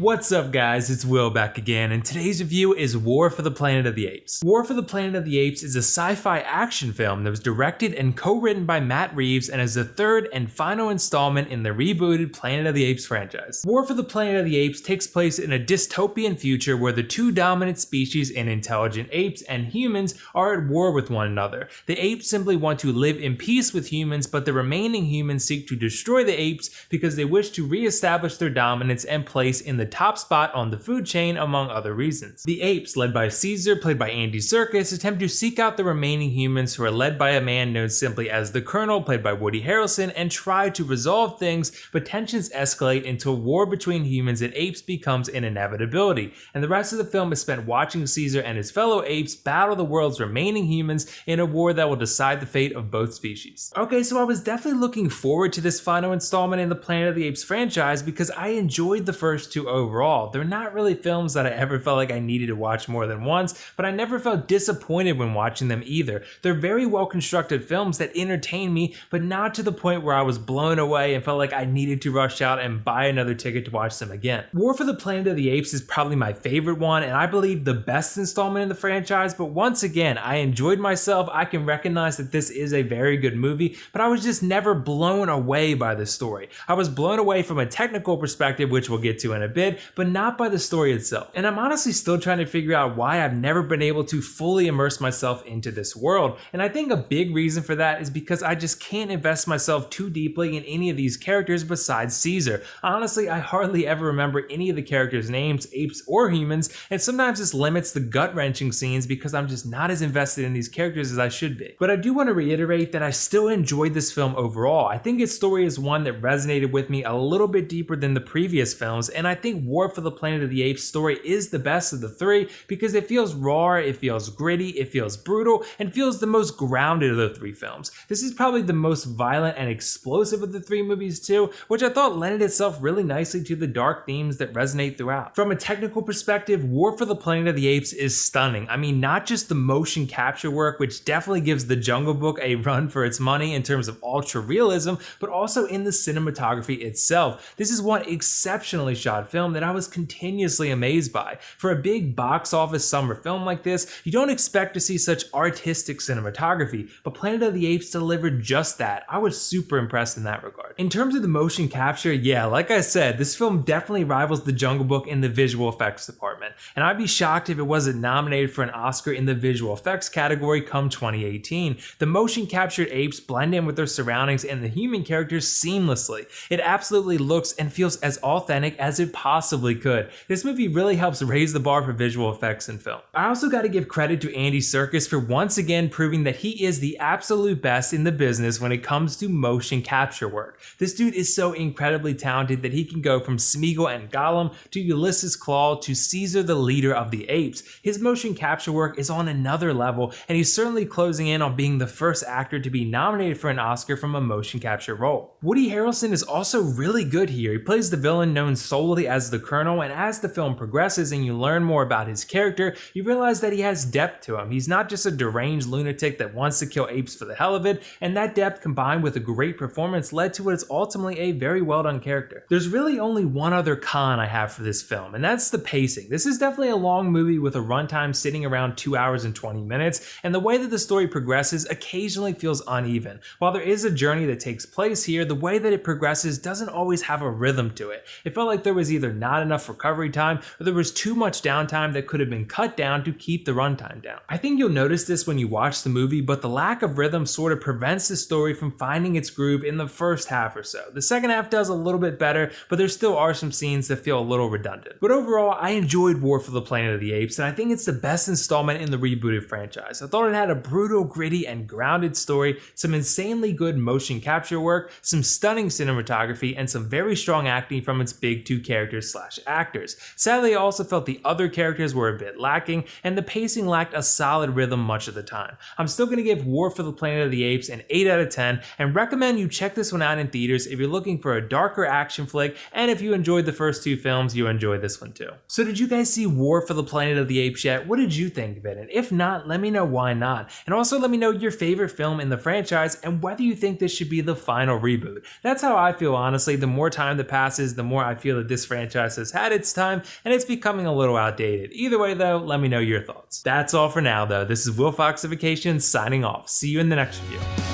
What's up guys, it's Will back again, and today's review is War for the Planet of the Apes. War for the Planet of the Apes is a sci-fi action film that was directed and co-written by Matt Reeves and is the third and final installment in the rebooted Planet of the Apes franchise. War for the Planet of the Apes takes place in a dystopian future where the two dominant species in intelligent apes and humans are at war with one another. The apes simply want to live in peace with humans, but the remaining humans seek to destroy the apes because they wish to re-establish their dominance and place in the top spot on the food chain, among other reasons. The apes, led by Caesar, played by Andy Serkis, attempt to seek out the remaining humans who are led by a man known simply as the Colonel, played by Harrelson, and try to resolve things, but tensions escalate until war between humans and apes becomes an inevitability, and the rest of the film is spent watching Caesar and his fellow apes battle the world's remaining humans in a war that will decide the fate of both species. Okay, so I was definitely looking forward to this final installment in the Planet of the Apes franchise because I enjoyed the first two overall. They're not really films that I ever felt like I needed to watch more than once, but I never felt disappointed when watching them either. They're very well constructed films that entertain me, but not to the point where I was blown away and felt like I needed to rush out and buy another ticket to watch them again. War for the Planet of the Apes is probably my favorite one, and I believe the best installment in the franchise, but once again, I enjoyed myself. I can recognize that this is a very good movie, but I was just never blown away by the story. I was blown away from a technical perspective, which we'll get to in a bit, but not by the story itself. And I'm honestly still trying to figure out why I've never been able to fully immerse myself into this world. And I think a big reason for that is because I just can't invest myself too deeply in any of these characters besides Caesar. Honestly, I hardly ever remember any of the characters' names, apes or humans, and sometimes this limits the gut-wrenching scenes because I'm just not as invested in these characters as I should be. But I do want to reiterate that I still enjoyed this film overall. I think its story is one that resonated with me a little bit deeper than the previous films, and I think War for the Planet of the Apes story is the best of the three because it feels raw, it feels gritty, it feels brutal, and feels the most grounded of the three films. This is probably the most violent and explosive of the three movies too, which I thought lended itself really nicely to the dark themes that resonate throughout. From a technical perspective, War for the Planet of the Apes is stunning. I mean, not just the motion capture work, which definitely gives The Jungle Book a run for its money in terms of ultra realism, but also in the cinematography itself. This is one exceptionally shot film that I was continuously amazed by. For a big box office summer film like this, you don't expect to see such artistic cinematography, but Planet of the Apes delivered just that. I was super impressed in that regard. In terms of the motion capture, yeah, like I said, this film definitely rivals The Jungle Book in the visual effects department, and I'd be shocked if it wasn't nominated for an Oscar in the visual effects category come 2018. The motion captured apes blend in with their surroundings and the human characters seamlessly. It absolutely looks and feels as authentic as it possibly could. This movie really helps raise the bar for visual effects in film. I also got to give credit to Andy Serkis for once again proving that he is the absolute best in the business when it comes to motion capture work. This dude is so incredibly talented that he can go from Smeagol and Gollum to Ulysses Claw to Caesar, the leader of the apes. His motion capture work is on another level, and he's certainly closing in on being the first actor to be nominated for an Oscar from a motion capture role. Harrelson is also really good here. He plays the villain known solely as the Colonel, and as the film progresses and you learn more about his character, you realize that he has depth to him. He's not just a deranged lunatic that wants to kill apes for the hell of it, and that depth combined with a great performance led to what is ultimately a very well done character. There's really only one other con I have for this film, and that's the pacing. This is definitely a long movie with a runtime sitting around 2 hours and 20 minutes, and the way that the story progresses occasionally feels uneven. While there is a journey that takes place here, the way that it progresses doesn't always have a rhythm to it. It felt like there was either not enough recovery time or there was too much downtime that could have been cut down to keep the runtime down. I think you'll notice this when you watch the movie, but the lack of rhythm sort of prevents the story from finding its groove in the first half or so. The second half does a little bit better, but there still are some scenes that feel a little redundant. But overall, I enjoyed War for the Planet of the Apes, and I think it's the best installment in the rebooted franchise. I thought it had a brutal, gritty, and grounded story, some insanely good motion capture work, some stunning cinematography, and some very strong acting from its big two characters slash actors. Sadly, I also felt the other characters were a bit lacking, and the pacing lacked a solid rhythm much of the time. I'm still going to give War for the Planet of the Apes an 8 out of 10, and recommend you check this one out in theaters if you're looking for a darker action flick, and if you enjoyed the first two films, you enjoy this one too. So did you guys see War for the Planet of the Apes yet? What did you think of it? And if not, let me know why not. And also let me know your favorite film in the franchise and whether you think this should be the final reboot. That's how I feel, honestly. The more time that passes, the more I feel that this franchise franchise has had its time and it's becoming a little outdated. Either way though, let me know your thoughts. That's all for now though. This is WillFoxification signing off. See you in the next video.